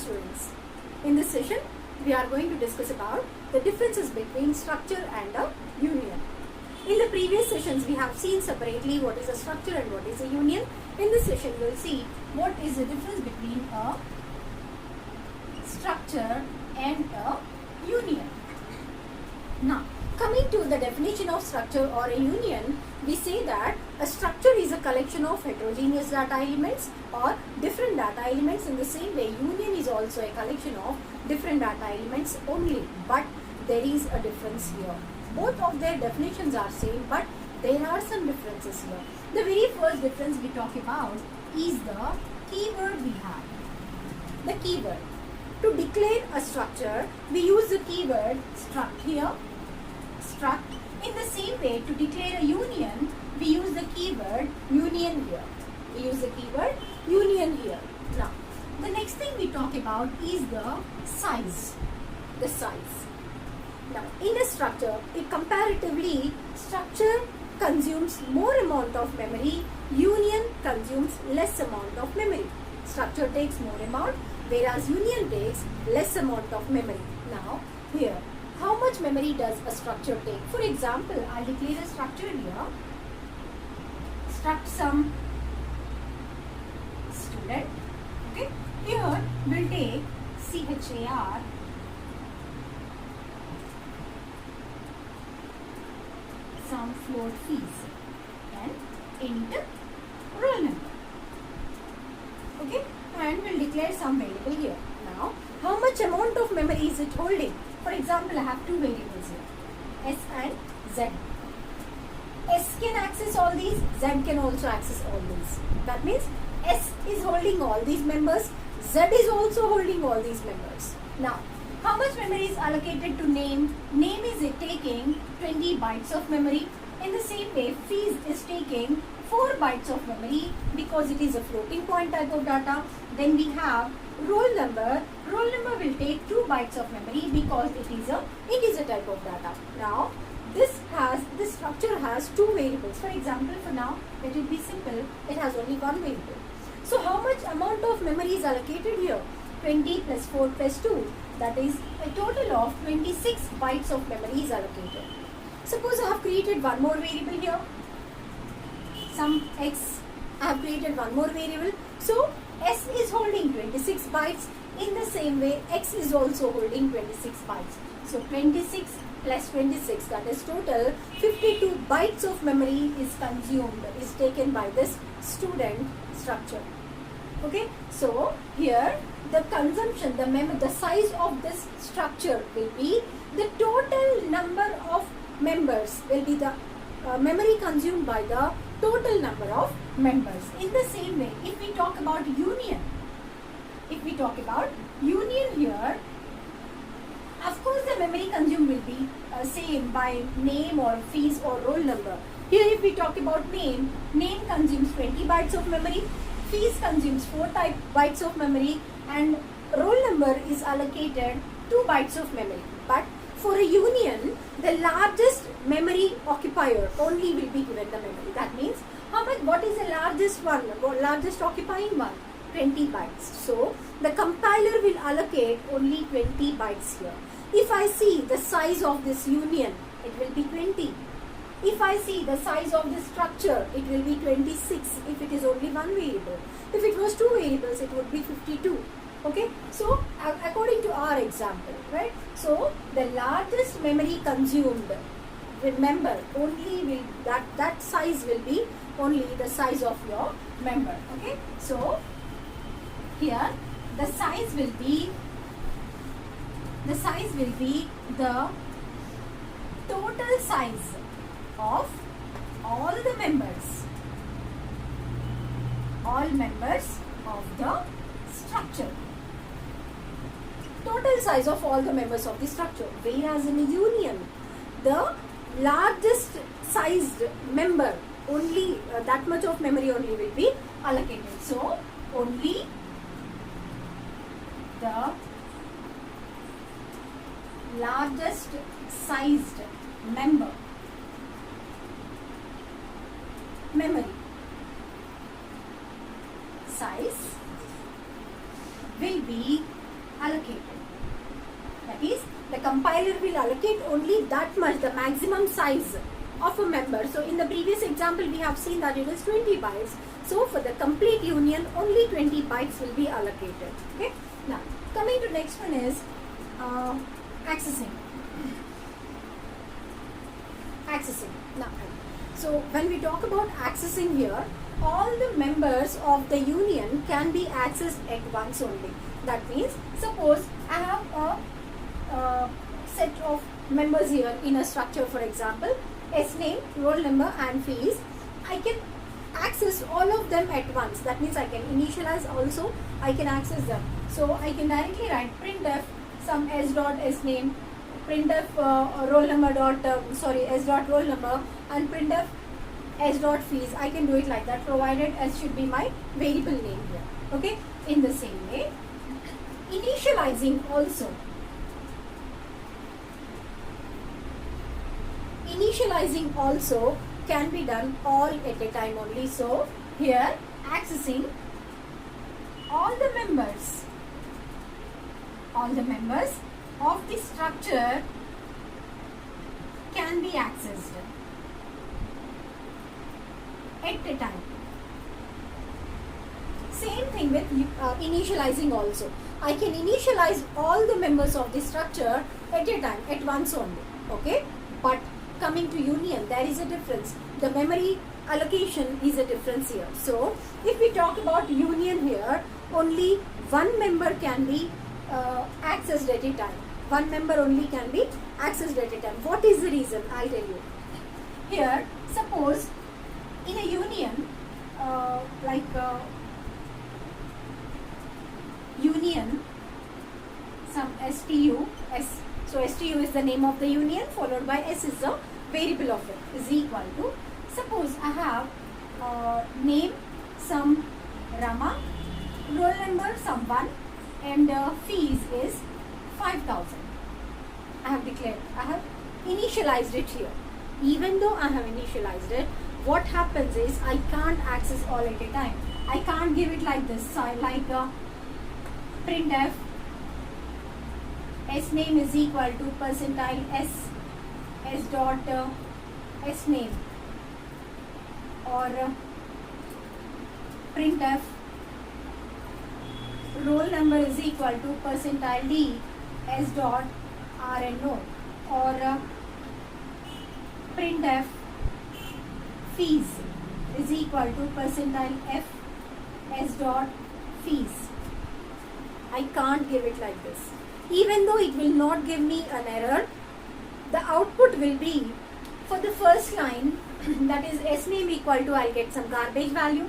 students. In this session, we are going to discuss about the differences between structure and a union. In the previous sessions, we have seen separately what is a structure and what is a union. In this session, we will see what is the difference between a structure and a union. Now, coming to the definition of structure or a union, we say that a structure is a collection of heterogeneous data elements or different data elements. In the same way, union is also a collection of different data elements only, but there is a difference here. Both of their definitions are same, but there are some differences here. The very first difference we talk about is the keyword we have. The keyword. To declare a structure, we use the keyword struct here. Struct. In the same way, to declare a union, we use the keyword union here. We use the keyword union here. Now, the next thing we talk about is the size. The size. Now, in a structure, it comparatively, structure consumes more amount of memory, union consumes less amount of memory. Structure takes more amount, whereas union takes less amount of memory. Now, here, how much memory does a structure take? For example, I'll declare a structure here. Struct some student. Okay. Here, we'll take char some float fees and int roll number. Okay. And we'll declare some variable here. Now, how much amount of memory is it holding? For example, I have two variables here, S and Z. S can access all these, Z can also access all these. That means S is holding all these members, Z is also holding all these members. Now, how much memory is allocated to name? Name is taking 20 bytes of memory. In the same way, fees is taking 4 bytes of memory because it is a floating point type of data. Then we have roll number. Roll number will take 2 bytes of memory because it is a integer type of data. Now, this structure has two variables. For example, for now, let it be simple. It has only one variable. So, how much amount of memory is allocated here? 20 plus 4 plus 2. That is a total of 26 bytes of memory is allocated. Suppose I have created one more variable here. Some x. I have created one more variable. So, S is holding 26 bytes. In the same way, X is also holding 26 bytes. So, 26 plus 26, that is total 52 bytes of memory is consumed, is taken by this student structure. Okay. So, here the consumption, the size of this structure will be the total number of members, will be the memory consumed by the total number of members. In the same way, if we talk about union, here, of course the memory consumed will be same by name or fees or roll number. Here if we talk about name consumes 20 bytes of memory, fees consumes 4 bytes of memory, and roll number is allocated 2 bytes of memory. But for a union, the largest memory occupier only will be given the memory. That means, what is the largest one, largest occupying one? 20 bytes. So, the compiler will allocate only 20 bytes here. If I see the size of this union, it will be 20. If I see the size of this structure, it will be 26 if it is only one variable. If it was two variables, it would be 52. Okay, so according to our example, right? So the largest memory consumed, remember, only will that size will be only the size of your member. Okay, so here the size will be the total size of all the members, all members of the structure. Total size of all the members of the structure. Whereas in a union, the largest sized member, only that much of memory only will be allocated. So, only the largest sized member memory size will be allocated. That is, the compiler will allocate only that much, the maximum size of a member. So in the previous example we have seen that it is 20 bytes. So for the complete union only 20 bytes will be allocated. Okay. Now coming to next one is accessing. Now, so when we talk about accessing here, all the members of the union can be accessed at once only. That means, suppose I have a set of members here in a structure, for example, S name, roll number and fees. I can access all of them at once. That means I can initialize also, I can access them. So I can directly write printf some s dot s name, printf roll number dot s dot roll number, and printf s dot fees. I can do it like that, provided s should be my variable name here. Okay. In the same way, initializing also can be done all at a time only. So here accessing all the members of the structure can be accessed at a time. Same thing with initializing also. I can initialize all the members of the structure at a time, at once only. Okay, but coming to union, there is a difference. The memory allocation is a difference here. So if we talk about union here, only one member can be accessed at a time. One member only can be accessed at a time. What is the reason? I'll tell you. Here, suppose in a union, union, some STU, S. So STU is the name of the union, followed by S is the variable of it, is equal to, suppose I have name some Rama, roll number some 1, and fees is 5,000. I have declared, I have initialized it here. Even though I have initialized it, what happens is I can't access all at a time. I can't give it like this. So I like printf s name is equal to percentile s dot s name, or printf roll number is equal to percentile d s dot rno, or printf fees is equal to percentile f s dot fees. I can't give it like this. Even though it will not give me an error, the output will be, for the first line, that is s name equal to, I'll get some garbage value,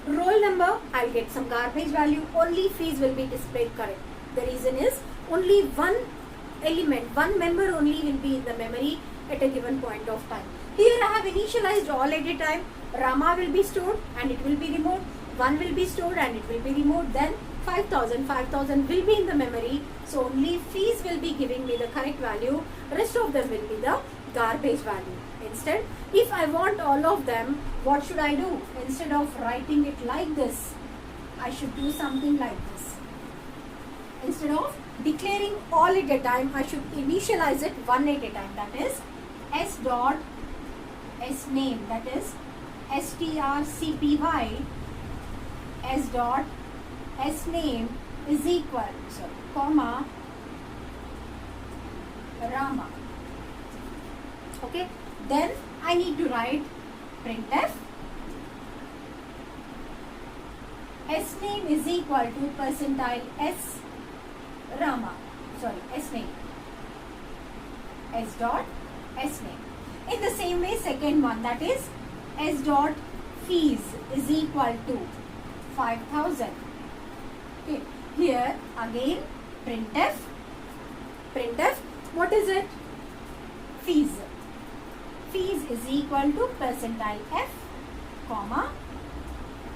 roll number, I'll get some garbage value, only fees will be displayed correct. The reason is, only one element, one member only will be in the memory at a given point of time. Here I have initialized all at a time. Rama will be stored and it will be removed, 1 will be stored and it will be removed, then 5,000 will be in the memory. So only fees will be giving me the correct value, rest of them will be the garbage value. Instead, if I want all of them, what should I do? Instead of writing it like this, I should do something like this. Instead of declaring all at a time, I should initialize it one at a time. That is s dot s name, that is strcpy s dot s name is equal, comma, Rama. Okay, then I need to write printf s name is equal to percentile s Rama, s name, s dot s name. In the same way, second one, that is s dot fees is equal to 5,000. Okay, here again printf, what is it? Fees is equal to percentile f, comma,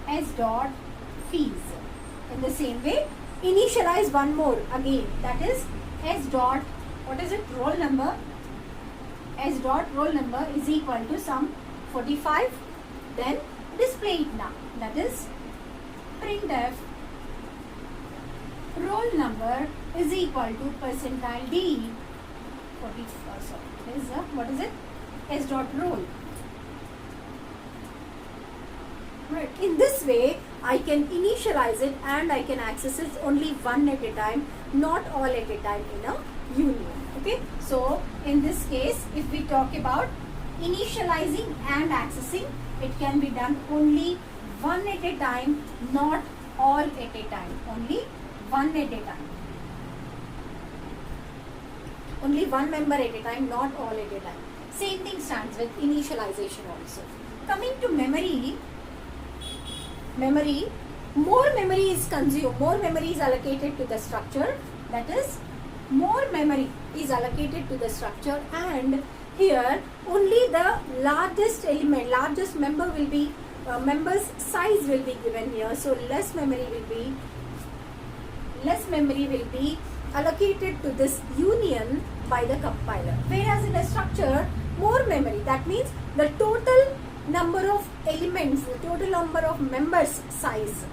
s dot fees. In the same way, initialize one more again, that is s dot, what is it, roll number, s dot roll number is equal to some 45, then display it now, that is printf roll number is equal to percentile D. What is it? S dot roll. Right. In this way, I can initialize it and I can access it only one at a time, not all at a time in a union. Okay. So in this case, if we talk about initializing and accessing, it can be done only one at a time, not all at a time. Only one at a time. Only one member at a time, not all at a time. Same thing stands with initialization also. Coming to memory, more memory is consumed, more memory is allocated to the structure. That is, more memory is allocated to the structure, and here only the largest element, largest member will be, member's size will be given here. So less memory will be allocated to this union by the compiler. Whereas in a structure, more memory, that means the total number of elements, the total number of members size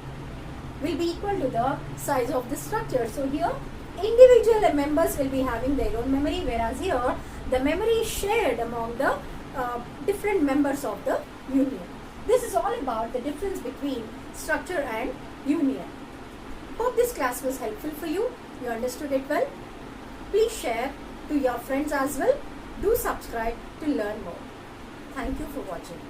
will be equal to the size of the structure. So here individual members will be having their own memory, whereas here the memory is shared among the different members of the union. This is all about the difference between structure and union. Hope this class was helpful for you. You understood it well. Please share to your friends as well. Do subscribe to learn more. Thank you for watching.